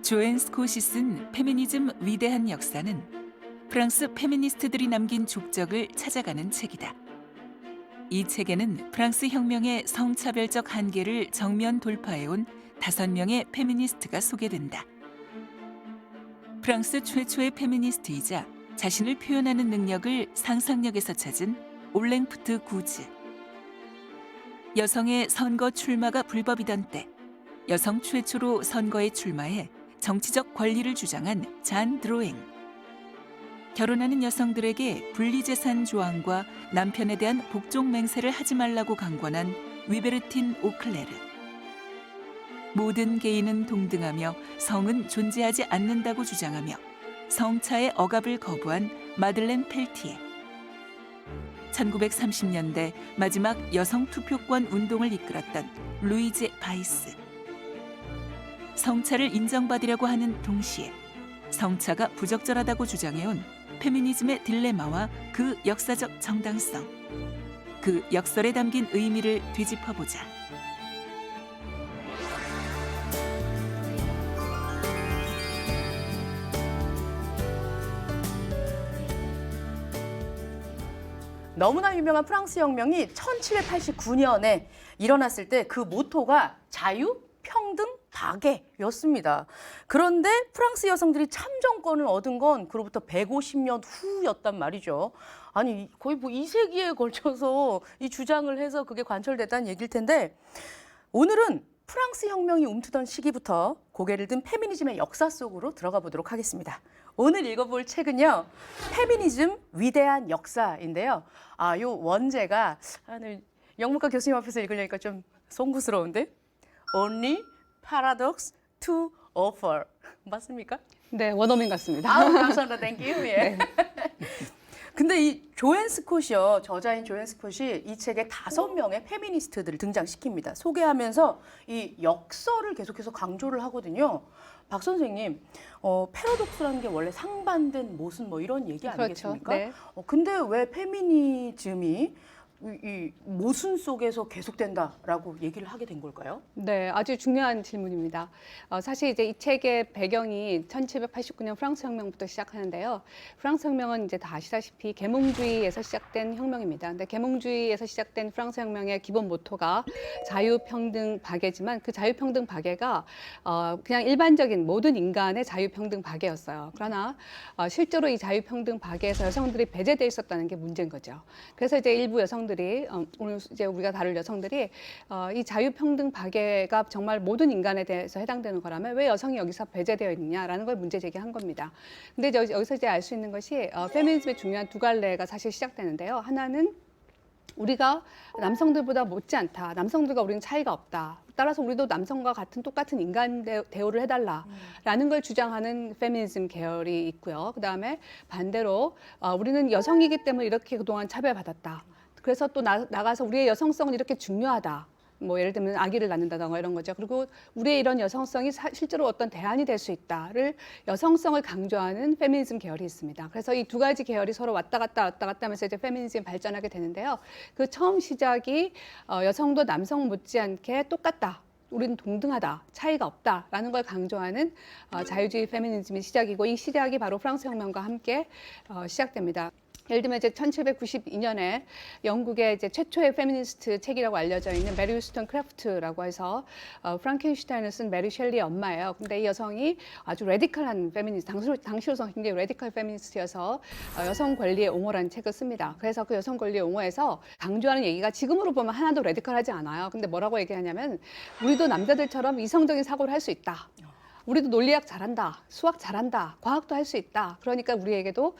조앤 스콧이 쓴 페미니즘 위대한 역사는 프랑스 페미니스트들이 남긴 족적을 찾아가는 책이다. 이 책에는 프랑스 혁명의 성차별적 한계를 정면 돌파해온 5명의 페미니스트가 소개된다. 프랑스 최초의 페미니스트이자 자신을 표현하는 능력을 상상력에서 찾은 올랭프트 구즈. 여성의 선거 출마가 불법이던 때 여성 최초로 선거에 출마해 정치적 권리를 주장한 잔 드로잉. 결혼하는 여성들에게 분리재산 조항과 남편에 대한 복종 맹세를 하지 말라고 강권한 위베르틴 오클레르. 모든 개인은 동등하며 성은 존재하지 않는다고 주장하며 성차의 억압을 거부한 마들렌 펠티에. 1930년대 마지막 여성 투표권 운동을 이끌었던 루이제 바이스. 성차를 인정받으려고 하는 동시에 성차가 부적절하다고 주장해온 페미니즘의 딜레마와 그 역사적 정당성, 그 역설에 담긴 의미를 되짚어보자. 너무나 유명한 프랑스 혁명이 1789년에 일어났을 때 그 모토가 자유, 평등, 박애였습니다. 그런데 프랑스 여성들이 참정권을 얻은 건 그로부터 150년 후였단 말이죠. 아니 거의 뭐 2세기에 걸쳐서 이 주장을 해서 그게 관철됐다는 얘기일 텐데 오늘은 프랑스 혁명이 움트던 시기부터 고개를 든 페미니즘의 역사 속으로 들어가 보도록 하겠습니다. 오늘 읽어볼 책은요, 페미니즘 위대한 역사인데요. 요 원제가 영문과 교수님 앞에서 읽으려니까 좀 송구스러운데, Only paradox to offer. 맞습니까? 네, 원어민 같습니다. 감사합니다. 땡큐. 예. 네. 근데 이 조앤 스콧이요, 저자인 조앤 스콧이 이 책에 5명의 페미니스트들을 등장시킵니다. 소개하면서 이 역설을 계속해서 강조를 하거든요. 박 선생님, 패러독스라는 게 원래 상반된 모순 뭐 이런 얘기 아니겠습니까? 그렇죠. 네. 근데 왜 페미니즘이 이 모순 속에서 계속된다라고 얘기를 하게 된 걸까요? 네, 아주 중요한 질문입니다. 사실 이제 이 책의 배경이 1789년 프랑스 혁명부터 시작하는데요. 프랑스 혁명은 이제 다 아시다시피 계몽주의에서 시작된 혁명입니다. 근데 계몽주의에서 시작된 프랑스 혁명의 기본 모토가 자유평등 박애지만 그 자유평등 박애가 그냥 일반적인 모든 인간의 자유평등 박애였어요. 그러나 실제로 이 자유평등 박애에서 여성들이 배제돼 있었다는 게 문제인 거죠. 그래서 이제 일부 여성들이 오늘 이제 우리가 다룰 여성들이 이 자유평등 박애가 정말 모든 인간에 대해서 해당되는 거라면 왜 여성이 여기서 배제되어 있느냐라는 걸 문제 제기한 겁니다. 근데 여기서 이제 알 수 있는 것이 페미니즘의 중요한 두 갈래가 사실 시작되는데요. 하나는 우리가 남성들보다 못지않다. 남성들과 우리는 차이가 없다. 따라서 우리도 남성과 같은 똑같은 인간 대우를 해달라라는 걸 주장하는 페미니즘 계열이 있고요. 그다음에 반대로 우리는 여성이기 때문에 이렇게 그동안 차별받았다. 그래서 또 나가서 우리의 여성성은 이렇게 중요하다. 뭐 예를 들면 아기를 낳는다던가 이런 거죠. 그리고 우리의 이런 여성성이 실제로 어떤 대안이 될 수 있다를 여성성을 강조하는 페미니즘 계열이 있습니다. 그래서 이 두 가지 계열이 서로 왔다 갔다 하면서 이제 페미니즘이 발전하게 되는데요. 그 처음 시작이 여성도 남성 못지않게 똑같다. 우리는 동등하다, 차이가 없다라는 걸 강조하는 자유주의 페미니즘의 시작이고 이 시작이 바로 프랑스 혁명과 함께 시작됩니다. 예를 들면 이제 1792년에 영국의 이제 최초의 페미니스트 책이라고 알려져 있는 메리 우스턴 크래프트라고 해서 프랑켄슈타인을 쓴 메리 셸리의 엄마예요. 근데 이 여성이 아주 레디컬한 페미니스트, 당시로서 굉장히 레디컬 페미니스트여서 여성 권리의 옹호라는 책을 씁니다. 그래서 그 여성 권리의 옹호에서 강조하는 얘기가 지금으로 보면 하나도 레디컬하지 않아요. 근데 뭐라고 얘기하냐면 우리도 남자들처럼 이성적인 사고를 할 수 있다. 우리도 논리학 잘한다, 수학 잘한다, 과학도 할 수 있다. 그러니까 우리에게도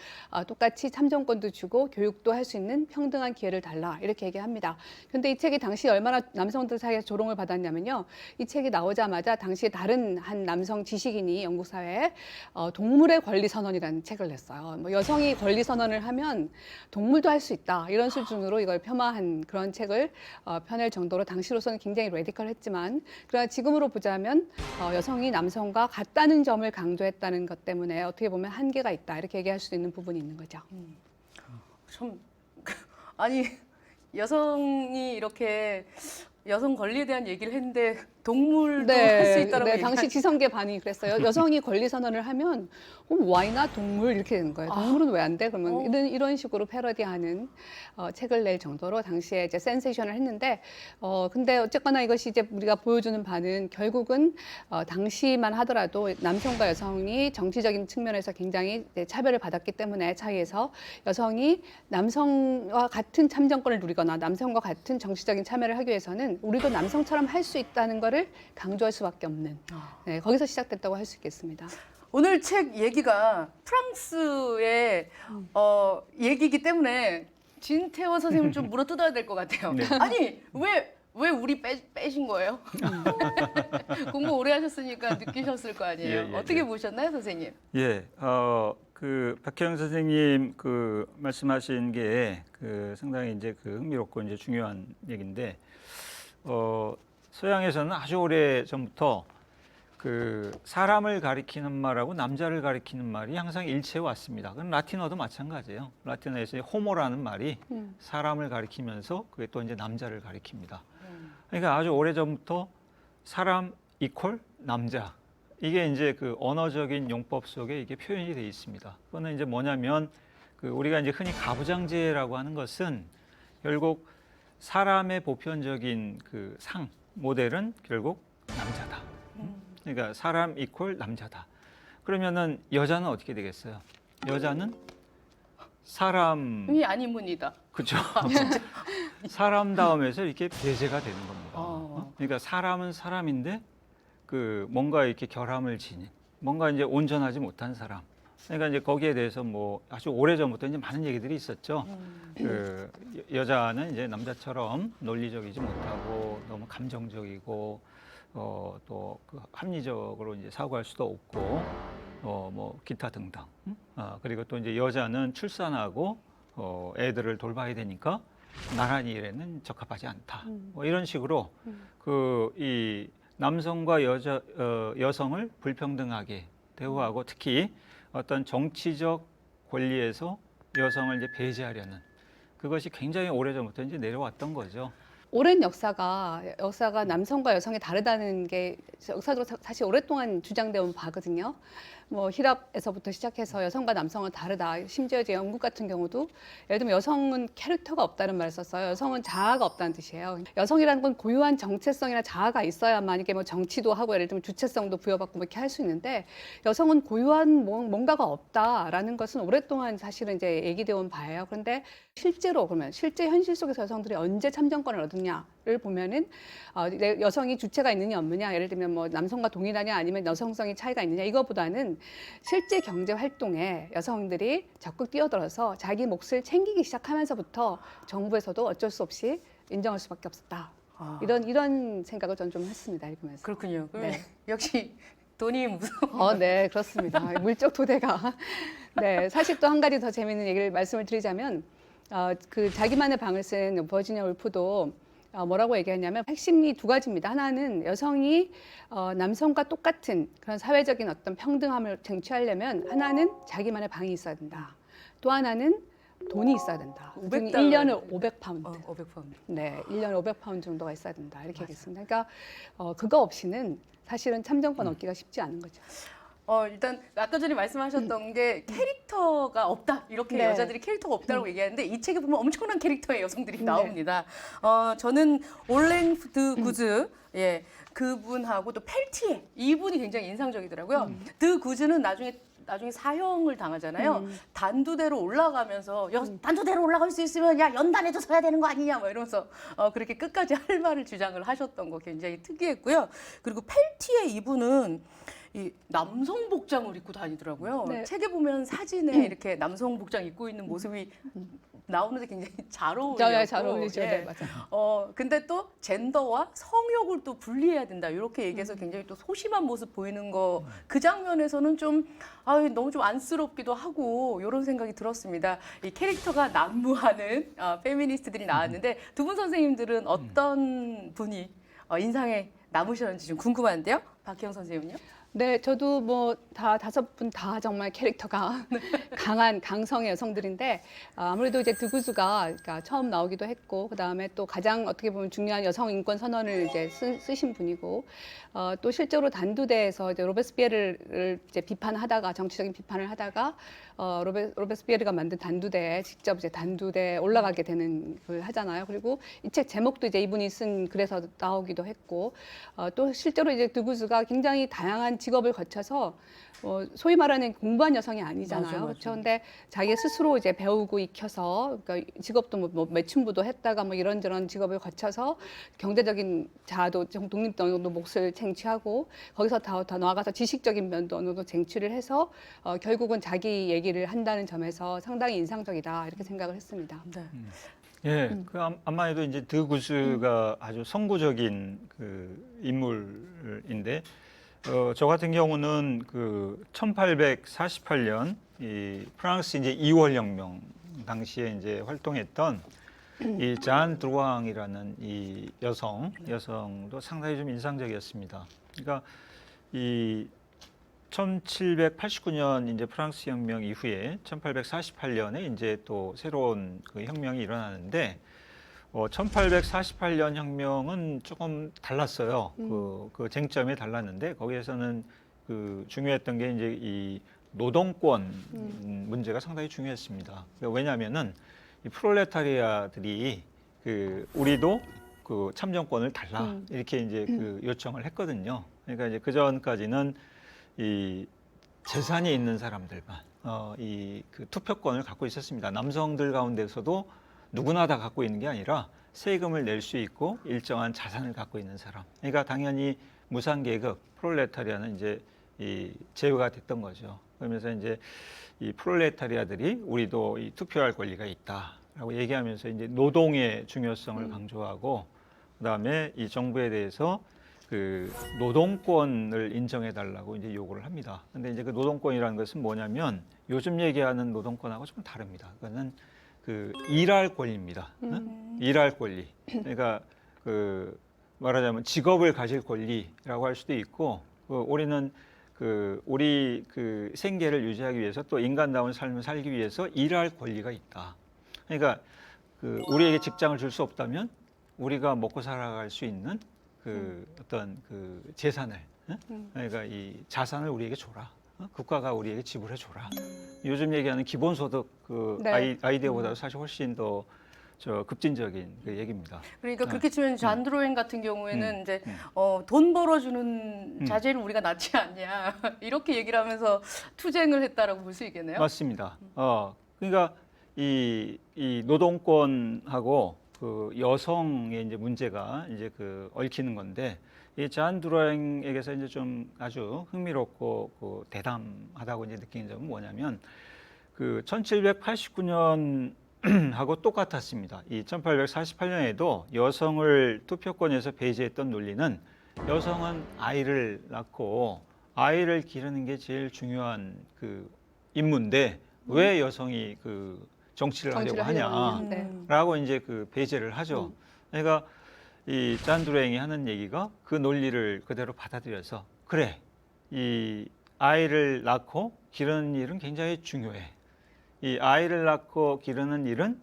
똑같이 참정권도 주고 교육도 할 수 있는 평등한 기회를 달라 이렇게 얘기합니다. 그런데 이 책이 당시 얼마나 남성들 사이에서 조롱을 받았냐면요. 이 책이 나오자마자 당시에 다른 한 남성 지식인이 영국 사회에 동물의 권리 선언이라는 책을 냈어요. 뭐 여성이 권리 선언을 하면 동물도 할 수 있다 이런 수준으로 이걸 폄하한 그런 책을 펴낼 정도로 당시로서는 굉장히 레디컬했지만 그러나 지금으로 보자면 여성이 남성 과 같다는 점을 강조했다는 것 때문에 어떻게 보면 한계가 있다 이렇게 얘기할 수 있는 부분이 있는 거죠. 참 아니 여성이 이렇게 여성 권리에 대한 얘기를 했는데 동물도 할 수 있다라고 네, 얘기하니까 당시 지성계 반응이 그랬어요. 여성이 권리 선언을 하면 와이나 동물 이렇게 되는 거예요. 동물은 왜 안 돼? 그러면 이런 식으로 패러디하는 책을 낼 정도로 당시에 이제 센세이션을 했는데 근데 어쨌거나 이것이 이제 우리가 보여주는 바는 결국은 당시만 하더라도 남성과 여성이 정치적인 측면에서 굉장히 이제 차별을 받았기 때문에 차이에서 여성이 남성과 같은 참정권을 누리거나 남성과 같은 정치적인 참여를 하기 위해서는 우리도 남성처럼 할 수 있다는 거를 강조할 수밖에 없는 네, 거기서 시작됐다고 할 수 있겠습니다. 오늘 책 얘기가 프랑스의 얘기이기 때문에 진태호 선생님 좀 물어뜯어야 될 것 같아요. 네. 아니 왜 우리 빼신 거예요? 공부 오래 하셨으니까 느끼셨을 거 아니에요. 예, 예, 어떻게 예. 보셨나요, 선생님? 예, 그 박혜영 선생님 그 말씀하신 게 그 상당히 이제 그 흥미롭고 이제 중요한 얘기인데, 서양에서는 아주 오래 전부터 그 사람을 가리키는 말하고 남자를 가리키는 말이 항상 일치해 왔습니다. 그건 라틴어도 마찬가지예요. 라틴어에서 호모라는 말이 사람을 가리키면서 그게 또 이제 남자를 가리킵니다. 그러니까 아주 오래 전부터 사람 이퀄 남자. 이게 이제 그 언어적인 용법 속에 이게 표현이 돼 있습니다. 그거는 이제 뭐냐면 그 우리가 이제 흔히 가부장제라고 하는 것은 결국 사람의 보편적인 그 상 모델은 결국 남자다. 그러니까 사람 이퀄 남자다. 그러면은 여자는 어떻게 되겠어요? 여자는 사람 이 아니문이다. 그렇죠. 사람 다음에서 이렇게 배제가 되는 겁니다. 그러니까 사람은 사람인데 그 뭔가 이렇게 결함을 지닌 뭔가 이제 온전하지 못한 사람. 그러니까 이제 거기에 대해서 뭐 아주 오래 전부터 이제 많은 얘기들이 있었죠. 그 여자는 이제 남자처럼 논리적이지 못하고 너무 감정적이고 또 그 합리적으로 이제 사고할 수도 없고 뭐 기타 등등. 그리고 또 이제 여자는 출산하고 애들을 돌봐야 되니까 나란히 일에는 적합하지 않다. 뭐 이런 식으로 그 이 남성과 여성을 불평등하게 대우하고 특히 어떤 정치적 권리에서 여성을 이제 배제하려는 그것이 굉장히 오래전부터 이제 내려왔던 거죠. 오랜 역사가 남성과 여성이 다르다는 게 역사적으로 사실 오랫동안 주장되어 온 바거든요. 뭐 히랍에서부터 시작해서 여성과 남성은 다르다. 심지어 이제 영국 같은 경우도 예를 들면 여성은 캐릭터가 없다는 말을 썼어요. 여성은 자아가 없다는 뜻이에요. 여성이라는 건 고유한 정체성이나 자아가 있어야만 이게 뭐 정치도 하고 예를 들면 주체성도 부여받고 뭐 이렇게 할 수 있는데 여성은 고유한 뭔가가 없다라는 것은 오랫동안 사실은 이제 얘기되어 온 바예요. 그런데 실제로 그러면 실제 현실 속에서 여성들이 언제 참정권을 얻느냐를 보면은 여성이 주체가 있느냐 없느냐 예를 들면 뭐 남성과 동일하냐 아니면 여성성이 차이가 있느냐 이거보다는 실제 경제 활동에 여성들이 적극 뛰어들어서 자기 몫을 챙기기 시작하면서부터 정부에서도 어쩔 수 없이 인정할 수밖에 없었다. 이런 생각을 전 좀 했습니다. 읽으면서. 그렇군요. 네. 역시 돈이 무서워. 네, 그렇습니다. 물적 토대가. 네, 사실 또 한 가지 더 재미있는 얘기를 말씀을 드리자면 그 자기만의 방을 쓴 버지니아 울프도 뭐라고 얘기하냐면 핵심이 두 가지입니다. 하나는 여성이 남성과 똑같은 그런 사회적인 어떤 평등함을 쟁취하려면 하나는 자기만의 방이 있어야 된다. 또 하나는 돈이 있어야 된다. 1년에 500파운드. 500파운드. 네, 1년에 500파운드 정도가 있어야 된다. 이렇게 얘기했습니다. 그러니까 그거 없이는 사실은 참정권 얻기가 쉽지 않은 거죠. 일단 아까 전에 말씀하셨던 게 캐릭터가 없다 이렇게 네. 여자들이 캐릭터가 없다라고 얘기하는데 이 책에 보면 엄청난 캐릭터의 여성들이 나옵니다. 저는 올랭 드 구즈 그분하고 또 펠티에 이분이 굉장히 인상적이더라고요. 드 구즈는 나중에 사형을 당하잖아요. 단두대로 올라가면서 단두대로 올라갈 수 있으면 야 연단에도 서야 되는 거 아니냐 막 이러면서 그렇게 끝까지 할 말을 주장을 하셨던 거 굉장히 특이했고요. 그리고 펠티에 이분은 이 남성 복장을 입고 다니더라고요. 네. 책에 보면 사진에 이렇게 남성 복장 입고 있는 모습이 나오는데 굉장히 잘 어울려요. 잘 어울리죠. 예. 네, 맞아요. 근데 또 젠더와 성욕을 또 분리해야 된다. 이렇게 얘기해서 굉장히 또 소심한 모습 보이는 거 그 장면에서는 좀 너무 좀 안쓰럽기도 하고 이런 생각이 들었습니다. 이 캐릭터가 난무하는 페미니스트들이 나왔는데 두 분 선생님들은 어떤 분이 인상에 남으셨는지 좀 궁금한데요. 박혜영 선생님은요? 네, 저도 뭐 다 5분 다 정말 캐릭터가 강한 강성의 여성들인데 아무래도 이제 드구스가 그러니까 처음 나오기도 했고 그다음에 또 가장 어떻게 보면 중요한 여성 인권 선언을 이제 쓰신 분이고 또 실제로 단두대에서 이제 로베스피에르를 이제 비판하다가 정치적인 비판을 하다가 로베스피에르가 만든 단두대에 직접 이제 단두대에 올라가게 되는 걸 하잖아요. 그리고 이 책 제목도 이제 이분이 쓴 글에서 나오기도 했고 또 실제로 이제 드구스가 굉장히 다양한 직업을 거쳐서 소위 말하는 공부한 여성이 아니잖아요. 맞아, 맞아. 그렇죠. 근데 자기 스스로 이제 배우고 익혀서 그러니까 직업도 뭐 매춘부도 했다가 뭐 이런저런 직업을 거쳐서 경제적인 자아도 독립도 어느 정도 몫을 쟁취하고 거기서 더 나아가서 지식적인 면도 어느 정도 쟁취를 해서 결국은 자기 얘기를 한다는 점에서 상당히 인상적이다 이렇게 생각을 했습니다. 네. 예, 그 아마도 이제 드구스가 아주 선구적인 그 인물인데, 저 같은 경우는 그 1848년 이 프랑스 이제 2월 혁명 당시에 이제 활동했던 이 잔 드루앙이라는 이 여성도 상당히 좀 인상적이었습니다. 그러니까 이 1789년 이제 프랑스 혁명 이후에 1848년에 이제 또 새로운 그 혁명이 일어나는데 1848년 혁명은 조금 달랐어요. 그 쟁점이 달랐는데 거기에서는 그 중요했던 게 이제 이 노동권 문제가 상당히 중요했습니다. 왜냐하면은 이 프롤레타리아들이 그 우리도 그 참정권을 달라 이렇게 이제 그 요청을 했거든요. 그러니까 이제 그 전까지는 이 재산이 있는 사람들만 이 그 투표권을 갖고 있었습니다. 남성들 가운데서도 누구나 다 갖고 있는 게 아니라 세금을 낼 수 있고 일정한 자산을 갖고 있는 사람. 그러니까 당연히 무상계급 프롤레타리아는 이제 이 제외가 됐던 거죠. 그러면서 이제 이 프롤레타리아들이 우리도 이 투표할 권리가 있다라고 얘기하면서 이제 노동의 중요성을 강조하고 그다음에 이 정부에 대해서 그 노동권을 인정해 달라고 이제 요구를 합니다. 근데 이제 그 노동권이라는 것은 뭐냐면 요즘 얘기하는 노동권하고 좀 다릅니다. 그거는 그 일할 권리입니다. 일할 권리. 그러니까 그 말하자면 직업을 가질 권리라고 할 수도 있고 우리는 그 우리 그 생계를 유지하기 위해서 또 인간다운 삶을 살기 위해서 일할 권리가 있다. 그러니까 그 우리에게 직장을 줄 수 없다면 우리가 먹고 살아갈 수 있는 그 어떤 그 재산을 그러니까 이 자산을 우리에게 줘라. 국가가 우리에게 지불해 줘라. 요즘 얘기하는 기본소득 그 네. 아이디어보다 사실 훨씬 더 급진적인 그 얘기입니다. 그러니까 그렇게 치면 잔 드로잉 같은 경우에는 이제 돈 벌어주는 자재를 우리가 낳지 않냐 이렇게 얘기를 하면서 투쟁을 했다라고 볼 수 있겠네요. 맞습니다. 그러니까 이 노동권하고 그 여성의 이제 문제가 이제 그 얽히는 건데 이 잔 드로잉에게서 이제 좀 아주 흥미롭고 그 대담하다고 이제 느끼는 점은 뭐냐면 그 1789년하고 똑같았습니다. 이 1848년에도 여성을 투표권에서 배제했던 논리는 여성은 아이를 낳고 아이를 기르는 게 제일 중요한 그 임무인데 왜 여성이 그 정치를 하려고 하냐라고 이제 그 배제를 하죠. 그러니까 이 잔 드로잉이 하는 얘기가 그 논리를 그대로 받아들여서 그래 이 아이를 낳고 기르는 일은 굉장히 중요해. 이 아이를 낳고 기르는 일은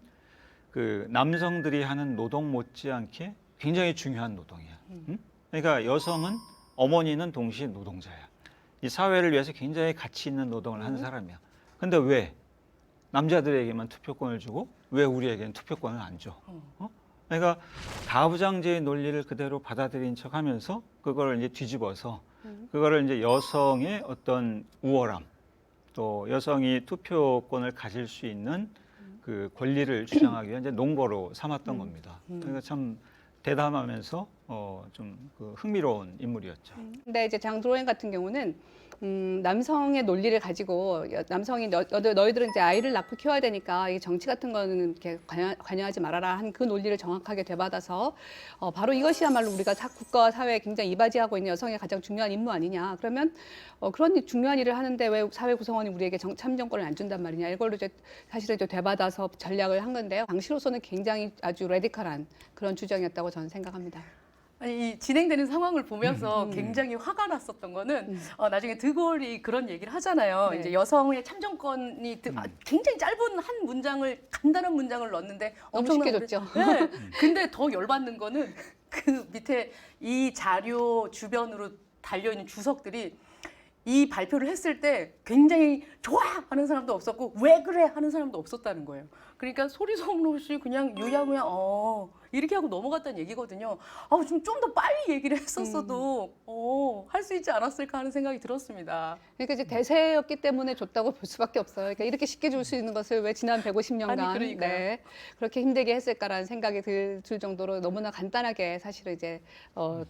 그 남성들이 하는 노동 못지않게 굉장히 중요한 노동이야. 그러니까 여성은 어머니는 동시에 노동자야. 이 사회를 위해서 굉장히 가치 있는 노동을 하는 사람이야. 근데 왜 남자들에게만 투표권을 주고 왜 우리에게는 투표권을 안 줘? 그러니까 가부장제의 논리를 그대로 받아들인 척하면서 그거를 이제 뒤집어서 그거를 이제 여성의 어떤 우월함 또 여성이 투표권을 가질 수 있는 그 권리를 주장하기 위한 이제 논거로 삼았던 겁니다. 그러니까 참 대담하면서 좀 그 흥미로운 인물이었죠. 근데 이제 장 드로잉 같은 경우는 남성의 논리를 가지고 남성이 너희들은 이제 아이를 낳고 키워야 되니까 이 정치 같은 거는 이렇게 관여하지 말아라 한 그 논리를 정확하게 되받아서 바로 이것이야말로 우리가 국가와 사회에 굉장히 이바지하고 있는 여성의 가장 중요한 임무 아니냐. 그러면 그런 중요한 일을 하는데 왜 사회 구성원이 우리에게 참정권을 안 준단 말이냐. 이걸로 이제 사실은 이제 되받아서 전략을 한 건데요. 당시로서는 굉장히 아주 레디컬한 그런 주장이었다고 저는 생각합니다. 아니, 이 진행되는 상황을 보면서 굉장히 화가 났었던 거는 나중에 드골이 그런 얘기를 하잖아요. 네. 이제 여성의 참정권이 굉장히 짧은 한 문장을 간단한 문장을 넣었는데 너무 엄청난 쉽게 줬죠. 네. 근데 더 열받는 거는 그 밑에 이 자료 주변으로 달려있는 주석들이 이 발표를 했을 때 굉장히 좋아 하는 사람도 없었고 왜 그래 하는 사람도 없었다는 거예요. 그러니까 소리 소문 없이 그냥 유야무야 이렇게 하고 넘어갔다는 얘기거든요. 좀 더 빨리 얘기를 했었어도 할 수 있지 않았을까 하는 생각이 들었습니다. 그러니까 이제 대세였기 때문에 줬다고 볼 수밖에 없어요. 그러니까 이렇게 쉽게 줄 수 있는 것을 왜 지난 150년간 아니, 그러니까요. 그렇게 힘들게 했을까라는 생각이 들 정도로 너무나 간단하게 사실은 이제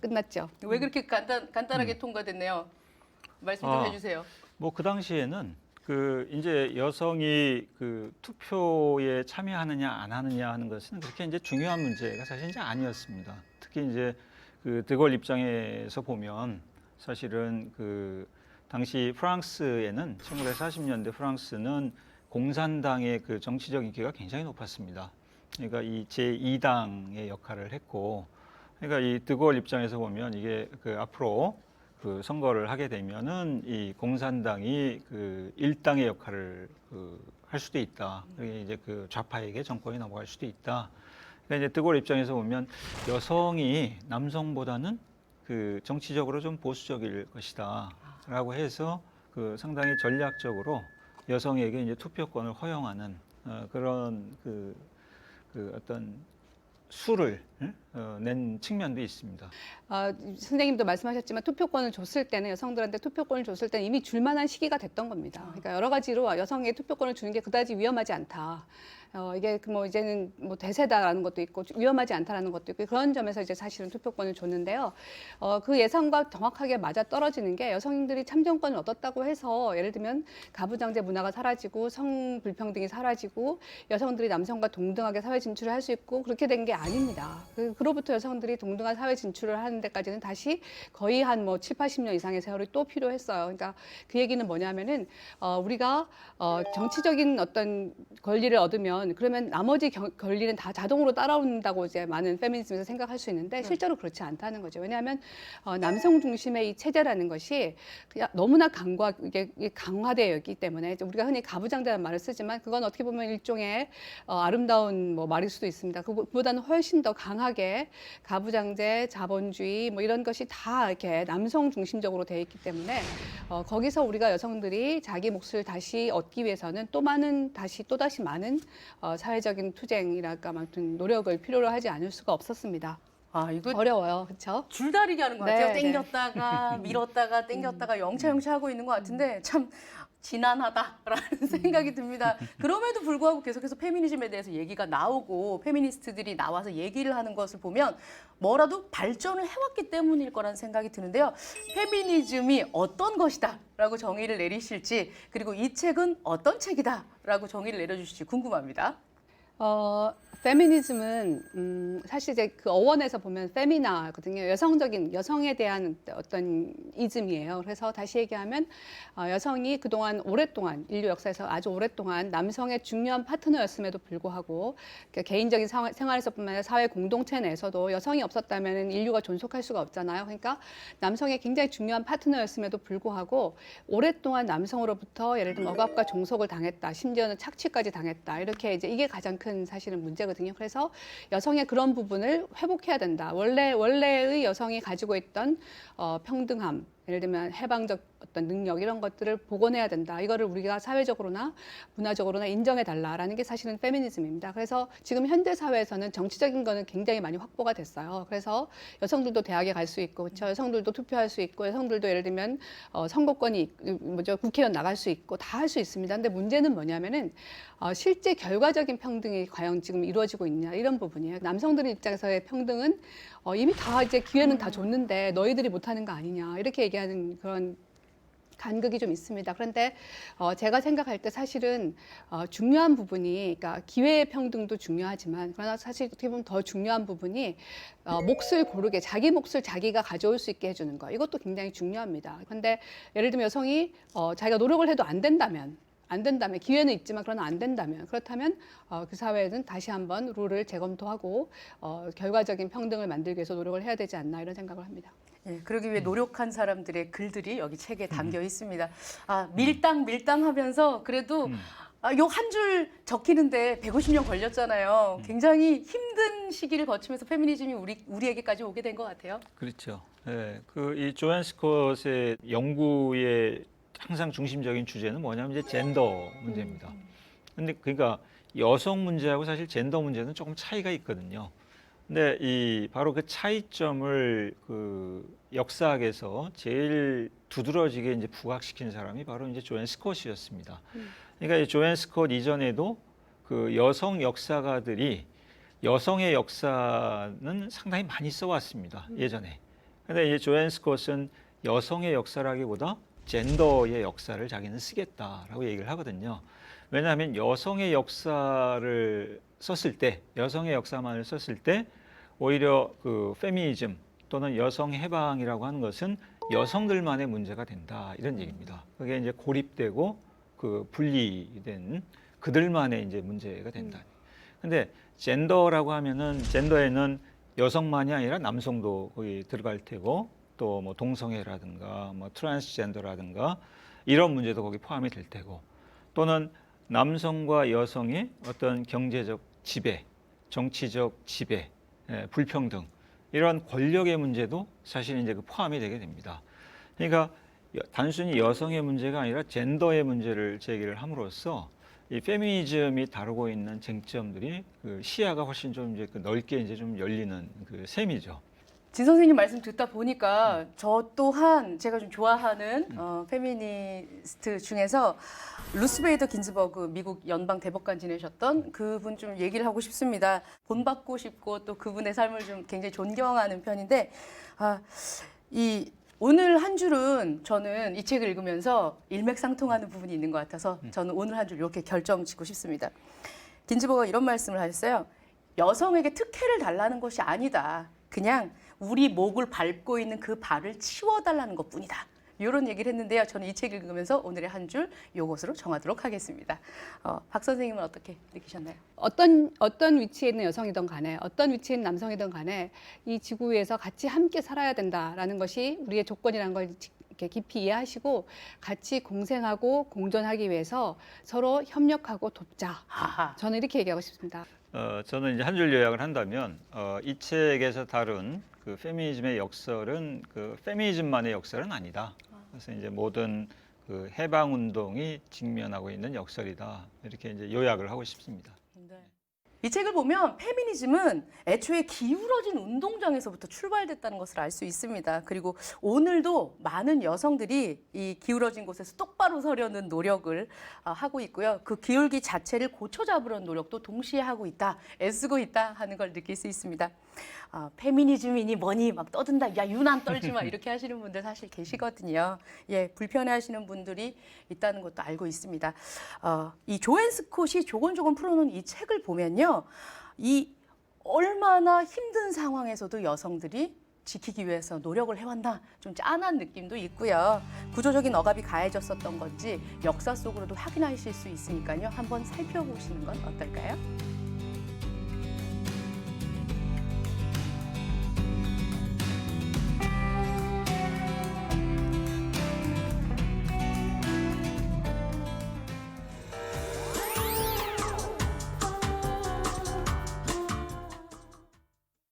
끝났죠. 왜 그렇게 간단하게 통과됐네요. 말씀 좀 해주세요. 뭐 그 당시에는 그 이제 여성이 그 투표에 참여하느냐 안 하느냐 하는 것은 그렇게 이제 중요한 문제가 사실 이제 아니었습니다. 특히 이제 그 드골 입장에서 보면 사실은 그 당시 프랑스에는 1940년대 프랑스는 공산당의 그 정치적 인기가 굉장히 높았습니다. 그러니까 이 제2당의 역할을 했고, 그러니까 이 드골 입장에서 보면 이게 그 앞으로 그 선거를 하게 되면은 이 공산당이 그 일당의 역할을 할 수도 있다. 그게 이제 그 좌파에게 정권이 넘어갈 수도 있다. 그러니까 이제 드골 입장에서 보면 여성이 남성보다는 그 정치적으로 좀 보수적일 것이다라고 해서 그 상당히 전략적으로 여성에게 이제 투표권을 허용하는 그런 그 어떤 수를 낸 측면도 있습니다. 선생님도 말씀하셨지만 투표권을 줬을 때는 여성들한테 투표권을 줬을 때는 이미 줄 만한 시기가 됐던 겁니다. 그러니까 여러 가지로 여성에게 투표권을 주는 게 그다지 위험하지 않다. 이게 뭐 이제는 뭐 대세다라는 것도 있고 위험하지 않다라는 것도 있고 그런 점에서 이제 사실은 투표권을 줬는데요. 그 예상과 정확하게 맞아 떨어지는 게 여성들이 참정권을 얻었다고 해서 예를 들면 가부장제 문화가 사라지고 성 불평등이 사라지고 여성들이 남성과 동등하게 사회 진출을 할 수 있고 그렇게 된 게 아닙니다. 그로부터 여성들이 동등한 사회 진출을 하는 데까지는 다시 거의 한 뭐 7, 80년 이상의 세월이 또 필요했어요. 그러니까 그 얘기는 뭐냐면은 우리가 정치적인 어떤 권리를 얻으면 그러면 나머지 권리는 다 자동으로 따라온다고 이제 많은 페미니즘에서 생각할 수 있는데 실제로 그렇지 않다는 거죠. 왜냐하면 남성 중심의 이 체제라는 것이 그냥 너무나 이게 강화되어 있기 때문에 우리가 흔히 가부장제라는 말을 쓰지만 그건 어떻게 보면 일종의 아름다운 뭐 말일 수도 있습니다. 그보다는 훨씬 더 강하게 가부장제, 자본주의 뭐 이런 것이 다 이렇게 남성 중심적으로 되어 있기 때문에 거기서 우리가 여성들이 자기 몫을 다시 얻기 위해서는 또다시 많은 사회적인 투쟁이랄까 아무튼 노력을 필요로 하지 않을 수가 없었습니다. 이거 어려워요, 그렇죠? 줄다리기 하는 것 같아요. 네, 땡겼다가 밀었다가 땡겼다가 영차영차 하고 있는 것 같은데 참 지난하다라는 생각이 듭니다. 그럼에도 불구하고 계속해서 페미니즘에 대해서 얘기가 나오고 페미니스트들이 나와서 얘기를 하는 것을 보면 뭐라도 발전을 해왔기 때문일 거라는 생각이 드는데요. 페미니즘이 어떤 것이다라고 정의를 내리실지 그리고 이 책은 어떤 책이다라고 정의를 내려주실지 궁금합니다. 페미니즘은 사실 이제 그 어원에서 보면 페미나거든요. 여성에 대한 어떤 이즘이에요. 그래서 다시 얘기하면 여성이 그동안 오랫동안 인류 역사에서 아주 오랫동안 남성의 중요한 파트너였음에도 불구하고 그러니까 개인적인 생활에서뿐만 아니라 사회 공동체 내에서도 여성이 없었다면 인류가 존속할 수가 없잖아요. 그러니까 남성의 굉장히 중요한 파트너였음에도 불구하고 오랫동안 남성으로부터 예를 들면 억압과 종속을 당했다. 심지어는 착취까지 당했다. 이렇게 이제 이게 가장 큰 사실은 문제거든요. 그래서 여성의 그런 부분을 회복해야 된다. 원래의 여성이 가지고 있던 평등함, 예를 들면 해방적 어떤 능력 이런 것들을 복원해야 된다. 이거를 우리가 사회적으로나 문화적으로나 인정해 달라라는 게 사실은 페미니즘입니다. 그래서 지금 현대 사회에서는 정치적인 거는 굉장히 많이 확보가 됐어요. 그래서 여성들도 대학에 갈 수 있고, 그렇죠? 여성들도 투표할 수 있고, 여성들도 예를 들면 선거권이 국회의원 나갈 수 있고 다 할 수 있습니다. 근데 문제는 뭐냐면은 실제 결과적인 평등이 과연 지금 이루어지고 있냐 이런 부분이에요. 남성들의 입장에서의 평등은 이미 다 이제 기회는 다 줬는데 너희들이 못하는 거 아니냐 이렇게 얘기하는 그런 간극이 좀 있습니다. 그런데 제가 생각할 때 사실은 중요한 부분이 그러니까 기회의 평등도 중요하지만 그러나 사실 어떻게 보면 더 중요한 부분이 몫을 고르게 자기 몫을 자기가 가져올 수 있게 해주는 거 이것도 굉장히 중요합니다. 그런데 예를 들면 여성이 자기가 노력을 해도 안 된다면 안 된다면, 기회는 있지만 그러나 안 된다면, 그렇다면 그 사회는 다시 한번 룰을 재검토하고 결과적인 평등을 만들기 위해서 노력을 해야 되지 않나 이런 생각을 합니다. 예, 그러기 위해 노력한 사람들의 글들이 여기 책에 담겨 있습니다. 아, 밀당하면서 그래도 요 한 줄 적히는데 150년 걸렸잖아요. 굉장히 힘든 시기를 거치면서 페미니즘이 우리에게까지 오게 된 것 같아요. 그렇죠. 예, 이 조앤 스콧의 연구의 항상 중심적인 주제는 뭐냐면 이제 젠더 문제입니다. 근데 그러니까 여성 문제하고 사실 젠더 문제는 조금 차이가 있거든요. 근데 바로 그 차이점을 그 역사학에서 제일 두드러지게 이제 부각시킨 사람이 바로 이제 조앤 스콧이었습니다. 그러니까 이 조앤 스콧 이전에도 그 여성 역사가들이 여성의 역사는 상당히 많이 써왔습니다. 예전에. 근데 이제 조앤 스콧은 여성의 역사라기보다 젠더의 역사를 자기는 쓰겠다라고 얘기를 하거든요. 왜냐하면 여성의 역사를 썼을 때, 여성의 역사만을 썼을 때 오히려 그 페미니즘 또는 여성 해방이라고 하는 것은 여성들만의 문제가 된다 이런 얘기입니다. 그게 이제 고립되고 그 분리된 그들만의 이제 문제가 된다. 근데 젠더라고 하면은 젠더에는 여성만이 아니라 남성도 거기 들어갈 테고 또 뭐 동성애라든가 뭐 트랜스젠더라든가 이런 문제도 거기 포함이 될 테고 또는 남성과 여성의 어떤 경제적 지배, 정치적 지배, 불평등 이런 권력의 문제도 사실 이제 그 포함이 되게 됩니다. 그러니까 단순히 여성의 문제가 아니라 젠더의 문제를 제기를 함으로써 이 페미니즘이 다루고 있는 쟁점들이 그 시야가 훨씬 좀 이제 그 넓게 이제 좀 열리는 그 셈이죠. 진 선생님 말씀 듣다 보니까 저 또한 제가 좀 좋아하는 페미니스트 중에서 루스 베이더 긴즈버그 미국 연방 대법관 지내셨던 그분 좀 얘기를 하고 싶습니다. 본받고 싶고 또 그분의 삶을 좀 굉장히 존경하는 편인데 오늘 한 줄은 저는 이 책을 읽으면서 일맥상통하는 부분이 있는 것 같아서 저는 오늘 한 줄 이렇게 결정 짓고 싶습니다. 긴즈버거가 이런 말씀을 하셨어요. 여성에게 특혜를 달라는 것이 아니다. 그냥 우리 목을 밟고 있는 그 발을 치워달라는 것뿐이다. 이런 얘기를 했는데요. 저는 이 책 읽으면서 오늘의 한 줄 요것으로 정하도록 하겠습니다. 박 선생님은 어떻게 느끼셨나요? 어떤 위치에 있는 여성이든 간에 어떤 위치에 있는 남성이든 간에 이 지구 위에서 같이 함께 살아야 된다라는 것이 우리의 조건이라는 걸 이렇게 깊이 이해하시고 같이 공생하고 공존하기 위해서 서로 협력하고 돕자. 저는 이렇게 얘기하고 싶습니다. 저는 이제 한 줄 요약을 한다면 이 책에서 다룬 그 페미니즘의 역설은 그 페미니즘만의 역설은 아니다. 그래서 이제 모든 그 해방 운동이 직면하고 있는 역설이다. 이렇게 이제 요약을 하고 싶습니다. 이 책을 보면 페미니즘은 애초에 기울어진 운동장에서부터 출발됐다는 것을 알 수 있습니다. 그리고 오늘도 많은 여성들이 이 기울어진 곳에서 똑바로 서려는 노력을 하고 있고요. 그 기울기 자체를 고쳐잡으려는 노력도 동시에 하고 있다, 애쓰고 있다 하는 걸 느낄 수 있습니다. 페미니즘이니 뭐니 막 떠든다, 야 유난 떨지 마 이렇게 하시는 분들 사실 계시거든요. 예, 불편해하시는 분들이 있다는 것도 알고 있습니다. 이 조앤 스콧이 조곤조곤 풀어놓은 이 책을 보면요, 이 얼마나 힘든 상황에서도 여성들이 지키기 위해서 노력을 해왔나 좀 짠한 느낌도 있고요. 구조적인 억압이 가해졌었던 건지 역사 속으로도 확인하실 수 있으니까요. 한번 살펴보시는 건 어떨까요?